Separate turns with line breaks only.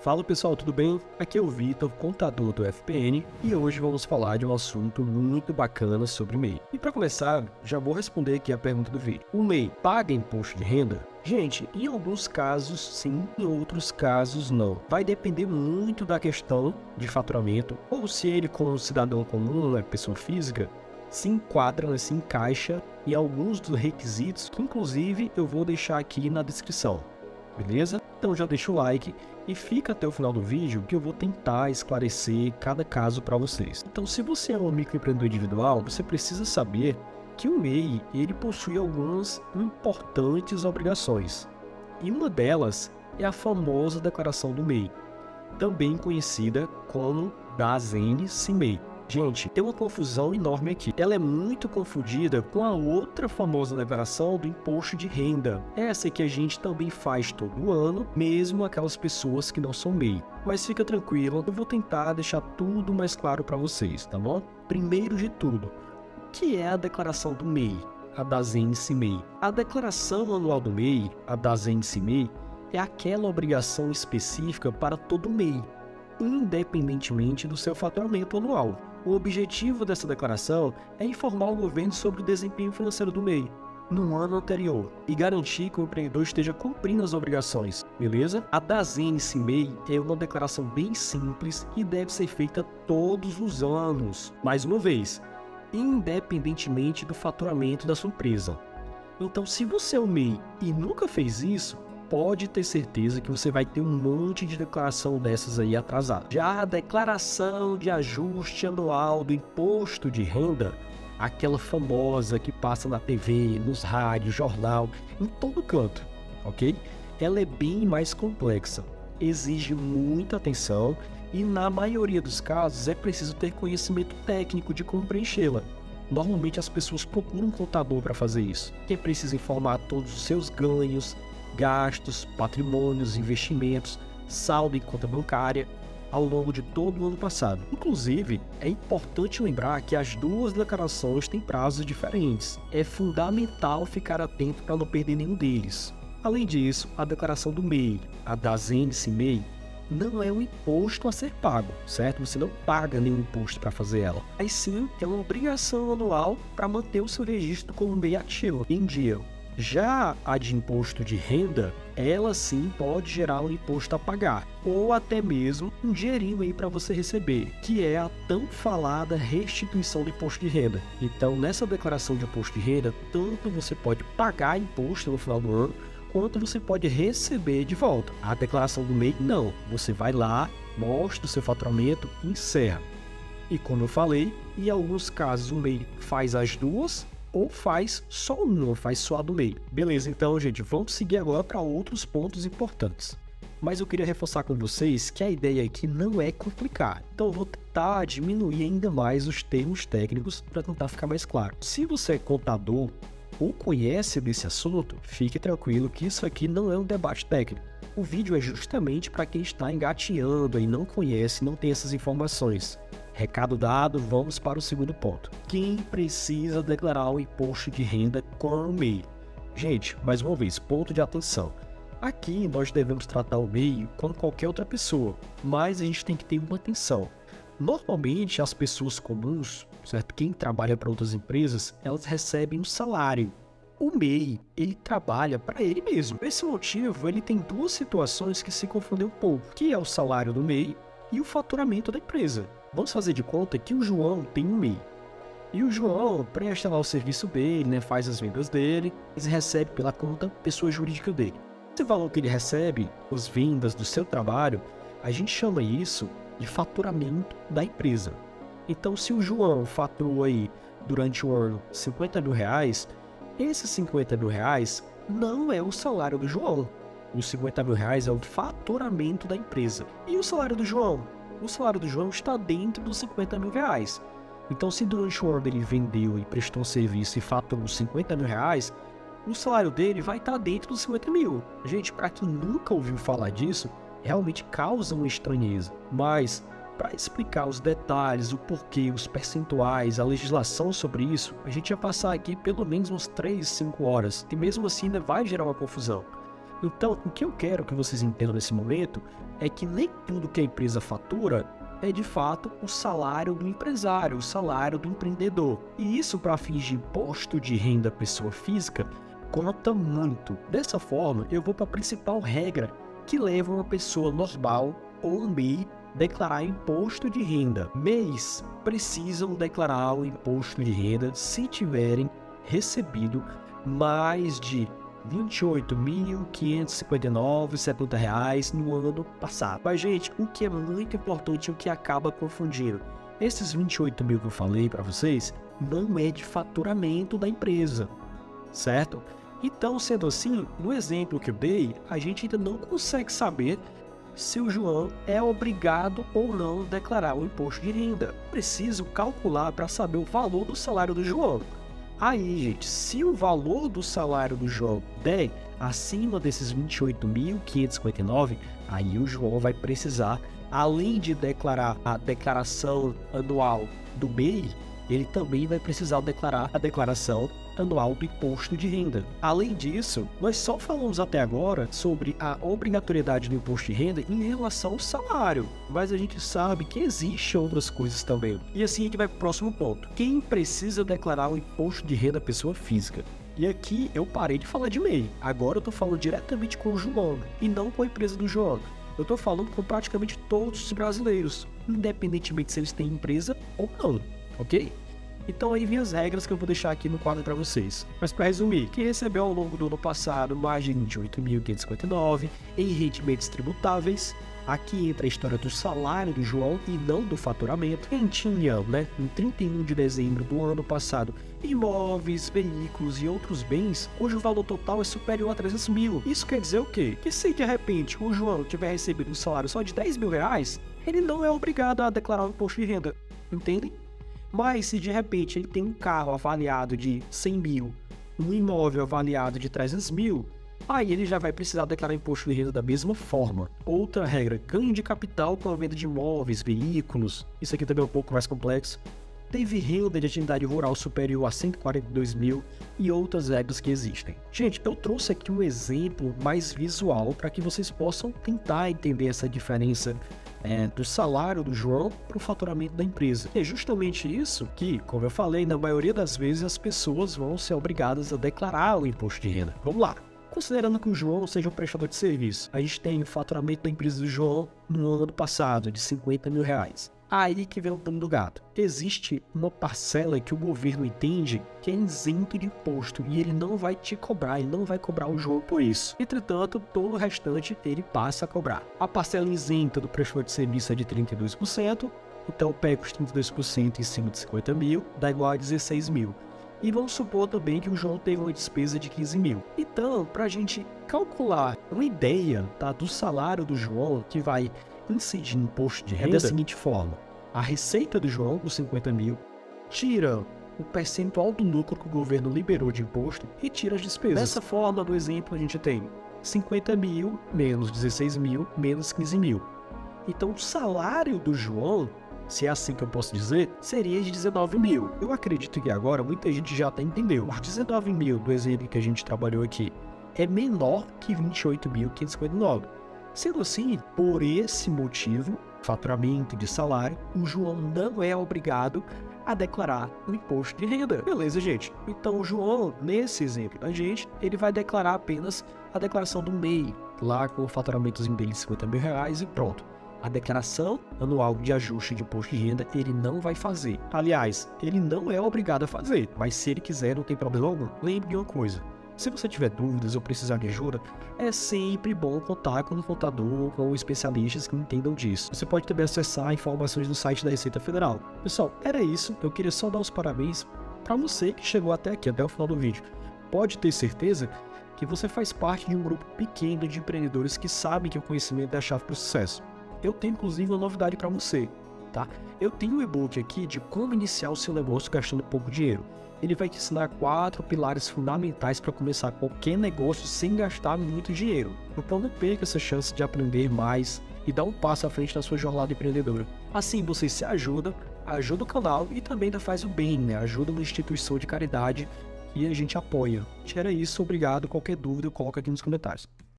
Fala pessoal, tudo bem? Aqui é o Vitor, contador do FPN, e hoje vamos falar de um assunto muito bacana sobre MEI. E para começar, já vou responder aqui a pergunta do vídeo. O MEI paga imposto de renda? Gente, em alguns casos sim, em outros casos não. Vai depender muito da questão de faturamento, ou se ele como cidadão comum, pessoa física, se enquadra, se encaixa em alguns dos requisitos, que inclusive eu vou deixar aqui na descrição. Beleza? Então já deixa o like e fica até o final do vídeo que eu vou tentar esclarecer cada caso para vocês. Então, se você é um microempreendedor individual, você precisa saber que o MEI ele possui algumas importantes obrigações. E uma delas é a famosa declaração do MEI, também conhecida como DASN-CIMEI. Gente, tem uma confusão enorme aqui. Ela é muito confundida com a outra famosa declaração do imposto de renda. Essa que a gente também faz todo ano, mesmo aquelas pessoas que não são MEI. Mas fica tranquilo, eu vou tentar deixar tudo mais claro para vocês, tá bom? Primeiro de tudo, o que é a declaração do MEI? A DASN-CIMEI. A declaração anual do MEI, a DASN-CIMEI, é aquela obrigação específica para todo MEI, independentemente do seu faturamento anual. O objetivo dessa declaração é informar o governo sobre o desempenho financeiro do MEI no ano anterior e garantir que o empreendedor esteja cumprindo as obrigações, beleza? A DASN-CIMEI é uma declaração bem simples e deve ser feita todos os anos, mais uma vez, independentemente do faturamento da sua empresa. Então, se você é um MEI e nunca fez isso, pode ter certeza que você vai ter um monte de declaração dessas aí atrasada. Já a declaração de ajuste anual do imposto de renda, aquela famosa que passa na TV, nos rádios, jornal, em todo canto, ok? Ela é bem mais complexa, exige muita atenção e na maioria dos casos é preciso ter conhecimento técnico de como preenchê-la. Normalmente as pessoas procuram um contador para fazer isso, que precisa informar todos os seus ganhos, gastos, patrimônios, investimentos, saldo em conta bancária ao longo de todo o ano passado. Inclusive, é importante lembrar que as duas declarações têm prazos diferentes. É fundamental ficar atento para não perder nenhum deles. Além disso, a declaração do MEI, a DASN-CIMEI, não é um imposto a ser pago, certo? Você não paga nenhum imposto para fazer ela. Mas sim, é uma obrigação anual para manter o seu registro como MEI ativo em dia. Já a de imposto de renda, ela sim pode gerar um imposto a pagar, ou até mesmo um dinheirinho aí para você receber, que é a tão falada restituição do imposto de renda. Então, nessa declaração de imposto de renda, tanto você pode pagar imposto no final do ano, quanto você pode receber de volta. A declaração do MEI, não. Você vai lá, mostra o seu faturamento e encerra. E como eu falei, em alguns casos o MEI faz as duas, ou faz só uma, faz só a do MEI. Beleza, então, gente, vamos seguir agora para outros pontos importantes. Mas eu queria reforçar com vocês que a ideia aqui não é complicar. Então eu vou tentar diminuir ainda mais os termos técnicos para tentar ficar mais claro. Se você é contador ou conhece desse assunto, fique tranquilo que isso aqui não é um debate técnico. O vídeo é justamente para quem está engateando e não conhece, não tem essas informações. Recado dado, vamos para o segundo ponto. Quem precisa declarar o imposto de renda com o MEI? Gente, mais uma vez, ponto de atenção. Aqui nós devemos tratar o MEI como qualquer outra pessoa, mas a gente tem que ter uma atenção. Normalmente as pessoas comuns, certo? Quem trabalha para outras empresas, elas recebem um salário. O MEI, ele trabalha para ele mesmo. Por esse motivo, ele tem duas situações que se confundem um pouco, que é o salário do MEI e o faturamento da empresa. Vamos fazer de conta que o João tem um MEI. E o João presta lá o serviço dele, faz as vendas dele, e recebe pela conta pessoa jurídica dele. Esse valor que ele recebe, as vendas do seu trabalho, a gente chama isso de faturamento da empresa. Então, se o João faturou aí durante o ano R$50 mil, esses R$50 mil não é o salário do João. Os R$50 mil é o faturamento da empresa. E o salário do João? O salário do João está dentro dos R$50 mil. Então, se durante o ano ele vendeu e prestou um serviço e faturou R$50 mil, o salário dele vai estar dentro dos 50 mil. Gente, para quem nunca ouviu falar disso, realmente causa uma estranheza. Mas, para explicar os detalhes, o porquê, os percentuais, a legislação sobre isso, a gente vai passar aqui pelo menos uns 3, 5 horas. E mesmo assim ainda vai gerar uma confusão. Então, o que eu quero que vocês entendam nesse momento é que nem tudo que a empresa fatura é de fato o salário do empresário, o salário do empreendedor. E isso, para fins de imposto de renda pessoa física, conta muito. Dessa forma, eu vou para a principal regra que leva uma pessoa normal ou um MEI declarar imposto de renda. MEIs precisam declarar o imposto de renda se tiverem recebido mais de R$ 28.559,70 no ano passado. Mas, gente, o que é muito importante e o que acaba confundindo, esses 28 mil que eu falei para vocês não é de faturamento da empresa, certo? Então, sendo assim, no exemplo que eu dei, a gente ainda não consegue saber se o João é obrigado ou não a declarar o imposto de renda. Preciso calcular para saber o valor do salário do João. Aí, gente, se o valor do salário do João der acima desses 28.559, aí o João vai precisar, além de declarar a declaração anual do MEI, ele também vai precisar declarar a declaração anual do imposto de renda. Além disso, nós só falamos até agora sobre a obrigatoriedade do imposto de renda em relação ao salário, mas a gente sabe que existem outras coisas também. E assim a gente vai para o próximo ponto. Quem precisa declarar o imposto de renda pessoa física? E aqui eu parei de falar de MEI. Agora eu estou falando diretamente com o João e não com a empresa do João. Eu estou falando com praticamente todos os brasileiros, independentemente se eles têm empresa ou não, ok? Então aí vem as regras que eu vou deixar aqui no quadro para vocês. Mas para resumir, quem recebeu ao longo do ano passado mais de R$ 28.559 em rendimentos tributáveis, aqui entra a história do salário do João e não do faturamento. Quem tinha, em 31 de dezembro do ano passado, imóveis, veículos e outros bens, cujo valor total é superior a 300 mil. Isso quer dizer o quê? Que se de repente o João tiver recebido um salário só de R$ 10 mil, ele não é obrigado a declarar o imposto de renda, entendem? Mas se de repente ele tem um carro avaliado de 100 mil, um imóvel avaliado de 300 mil, aí ele já vai precisar declarar imposto de renda da mesma forma. Outra regra, ganho de capital com a venda de imóveis, veículos, isso aqui também é um pouco mais complexo. Teve renda de atividade rural superior a 142 mil e outras regras que existem. Gente, eu trouxe aqui um exemplo mais visual para que vocês possam tentar entender essa diferença do salário do João para o faturamento da empresa. É justamente isso que, como eu falei, na maioria das vezes as pessoas vão ser obrigadas a declarar o imposto de renda. Vamos lá. Considerando que o João seja um prestador de serviço, a gente tem o faturamento da empresa do João no ano passado de R$ 50 mil. Aí que vem o pulo do gato. Existe uma parcela que o governo entende que é isento de imposto e ele não vai te cobrar, ele não vai cobrar o João por isso. Entretanto, todo o restante ele passa a cobrar. A parcela isenta do prestador de serviço é de 32%, então pega os 32% em cima de 50 mil, dá igual a 16 mil. E vamos supor também que o João teve uma despesa de 15 mil. Então, para a gente calcular uma ideia do salário do João que vai incidir no imposto de renda da seguinte forma: a receita do João, dos 50 mil, tira o percentual do lucro que o governo liberou de imposto e tira as despesas. Dessa forma, no exemplo, a gente tem 50 mil menos 16 mil menos 15 mil. Então, o salário do João, se é assim que eu posso dizer, seria de 19 mil. Eu acredito que agora muita gente já até entendeu. Os 19 mil do exemplo que a gente trabalhou aqui é menor que 28.559. Sendo assim, por esse motivo, faturamento de salário, o João não é obrigado a declarar o imposto de renda. Beleza, gente? Então o João, nesse exemplo da gente, ele vai declarar apenas a declaração do MEI, lá com o faturamentozinho dele de 50 mil reais e pronto. A declaração anual de ajuste de imposto de renda ele não vai fazer. Aliás, ele não é obrigado a fazer, mas se ele quiser não tem problema algum. Lembre de uma coisa: se você tiver dúvidas ou precisar de ajuda, é sempre bom contar com um contador, com especialistas que entendam disso. Você pode também acessar informações no site da Receita Federal. Pessoal, era isso. Eu queria só dar os parabéns para você que chegou até aqui, até o final do vídeo. Pode ter certeza que você faz parte de um grupo pequeno de empreendedores que sabem que o conhecimento é a chave para o sucesso. Eu tenho inclusive uma novidade para você, tá? Eu tenho um e-book aqui de como iniciar o seu negócio gastando pouco dinheiro. Ele vai te ensinar 4 pilares fundamentais para começar qualquer negócio sem gastar muito dinheiro. Então não perca essa chance de aprender mais e dar um passo à frente na sua jornada empreendedora. Assim você se ajuda o canal e também ainda faz o bem, né? Ajuda uma instituição de caridade que a gente apoia. Era isso, obrigado. Qualquer dúvida, coloca aqui nos comentários.